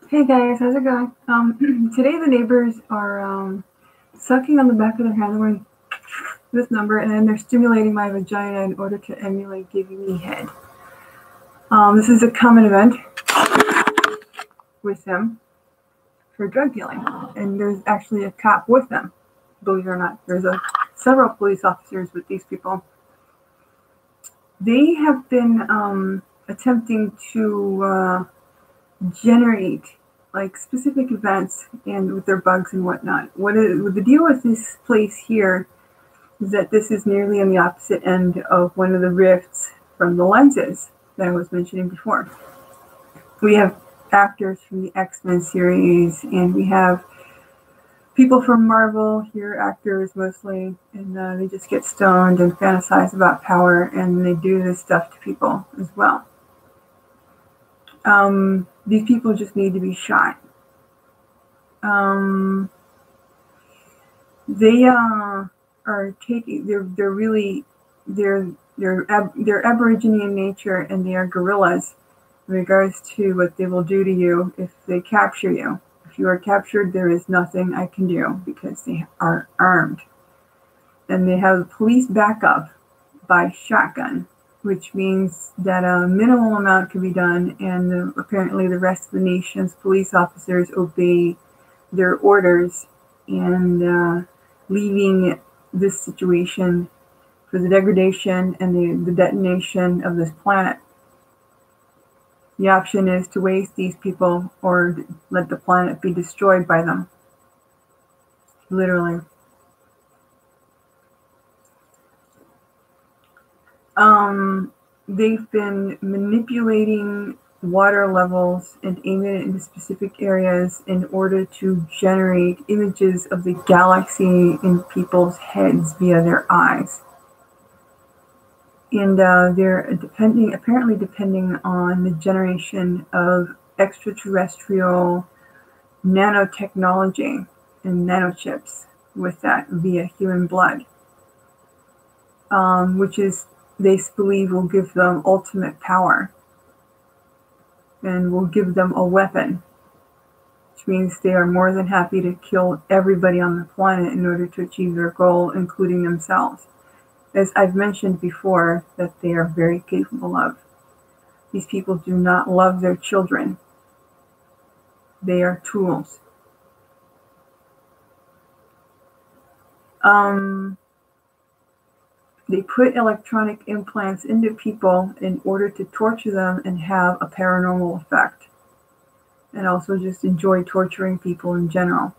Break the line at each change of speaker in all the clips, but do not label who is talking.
Hey guys, how's it going? Today the neighbors are sucking on the back of their hand, going this number, and then they're stimulating my vagina in order to emulate giving me head. This is a common event with them for drug dealing, and there's actually a cop with them. Believe it or not, there's several police officers with these people. They have been attempting to generate like specific events and with their bugs and whatnot. The deal with this place here is that this is nearly on the opposite end of one of the rifts from the lenses that I was mentioning before. We have actors from the X-Men series, and we have people from Marvel here, actors mostly, and they just get stoned and fantasize about power, and they do this stuff to people as well. These people just need to be shot. They are taking. They're Aborigine in nature, and they are guerrillas in regards to what they will do to you if they capture you. If you are captured, there is nothing I can do because they are armed, and they have police backup by shotgun, which means that a minimal amount can be done, and apparently the rest of the nation's police officers obey their orders, and leaving this situation for the degradation and the detonation of this planet. The option is to waste these people or let the planet be destroyed by them. Literally. They've been manipulating water levels and aiming it into specific areas in order to generate images of the galaxy in people's heads via their eyes. And they're apparently depending on the generation of extraterrestrial nanotechnology and nanochips with that via human blood, which is they believe will give them ultimate power and will give them a weapon, which means they are more than happy to kill everybody on the planet in order to achieve their goal, including themselves. As I've mentioned before, that they are very capable of. These people do not love their children. They are tools. They put electronic implants into people in order to torture them and have a paranormal effect, and also just enjoy torturing people in general.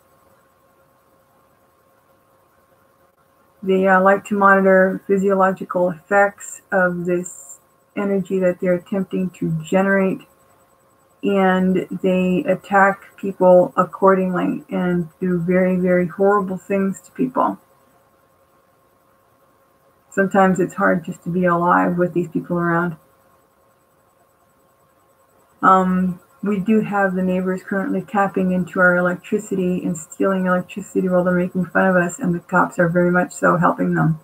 They like to monitor physiological effects of this energy that they're attempting to generate, and they attack people accordingly and do very, very horrible things to people. Sometimes it's hard just to be alive with these people around. We do have the neighbors currently tapping into our electricity and stealing electricity while they're making fun of us, and the cops are very much so helping them.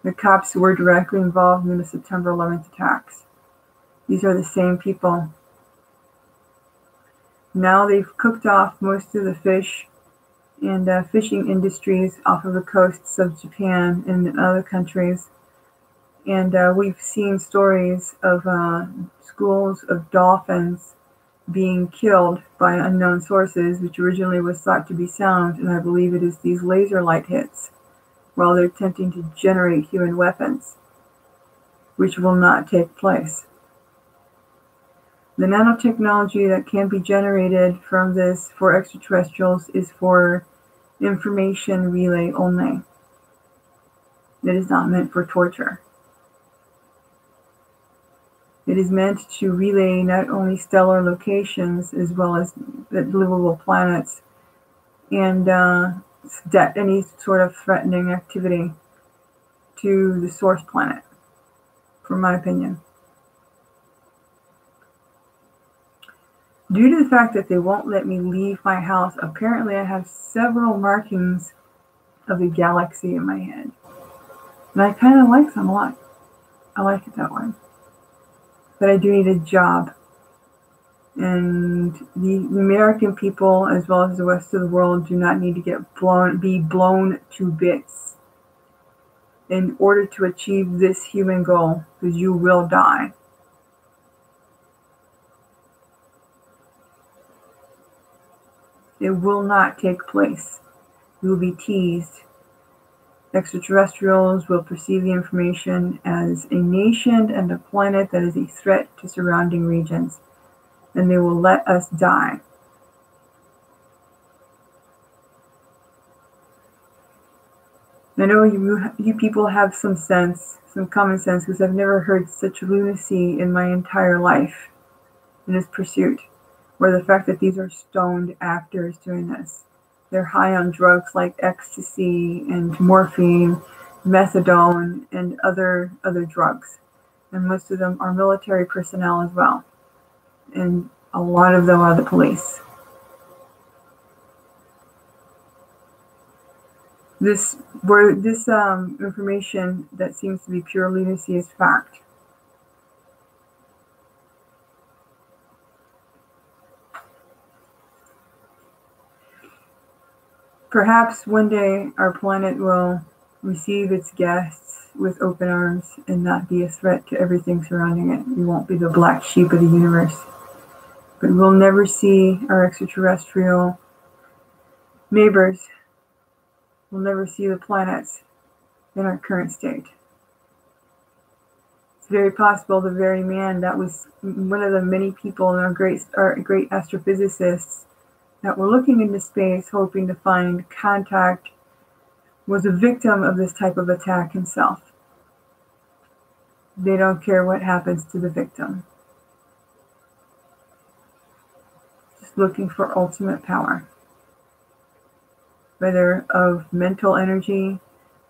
The cops were directly involved in the September 11th attacks. These are the same people. Now they've cooked off most of the fish and fishing industries off of the coasts of Japan and other countries. And we've seen stories of schools of dolphins being killed by unknown sources, which originally was thought to be sound, and I believe it is these laser light hits, while they're attempting to generate human weapons, which will not take place. The nanotechnology that can be generated from this for extraterrestrials is for information relay only. It is not meant for torture. It is meant to relay not only stellar locations as well as livable planets and any sort of threatening activity to the source planet, from my opinion. Due to the fact that they won't let me leave my house, apparently I have several markings of the galaxy in my head. And I kind of like them a lot. I like it that way. but I do need a job. And the American people, as well as the rest of the world, do not need to be blown to bits in order to achieve this human goal, because you will die. It will not take place. You will be teased. Extraterrestrials will perceive the information as a nation and a planet that is a threat to surrounding regions, and they will let us die. I know you people have some sense, some common sense, because I've never heard such lunacy in my entire life in this pursuit, or the fact that these are stoned actors doing this. They're high on drugs like ecstasy and morphine, methadone, and other drugs. And most of them are military personnel as well. And a lot of them are the police. This information that seems to be pure lunacy is fact. Perhaps one day our planet will receive its guests with open arms and not be a threat to everything surrounding it. We won't be the black sheep of the universe. But we'll never see our extraterrestrial neighbors. We'll never see the planets in our current state. It's very possible the very man that was one of the many people in our great astrophysicists that were looking into space hoping to find contact was a victim of this type of attack himself. They don't care what happens to the victim. Just looking for ultimate power, whether of mental energy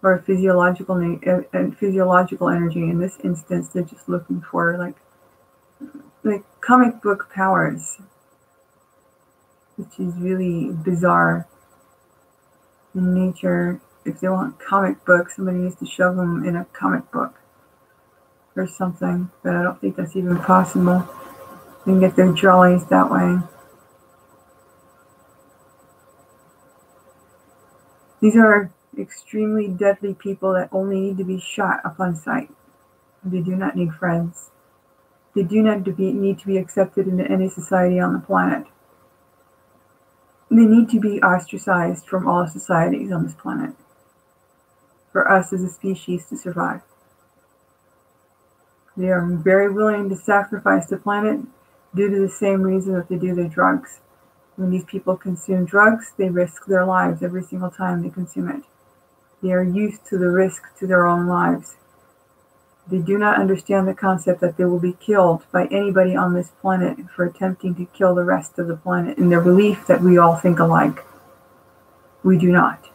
or physiological energy. In this instance, they're just looking for like comic book powers, which is really bizarre in nature. If they want comic books, somebody needs to shove them in a comic book or something, but I don't think that's even possible. They can get their jollies that way. These are extremely deadly people that only need to be shot upon sight. They do not need friends. They do not need to be accepted into any society on the planet. They need to be ostracized from all societies on this planet for us as a species to survive. They are very willing to sacrifice the planet due to the same reason that they do their drugs. When these people consume drugs, they risk their lives every single time they consume it. They are used to the risk to their own lives. They do not understand the concept that they will be killed by anybody on this planet for attempting to kill the rest of the planet in their belief that we all think alike. We do not.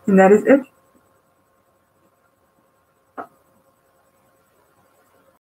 And that is it.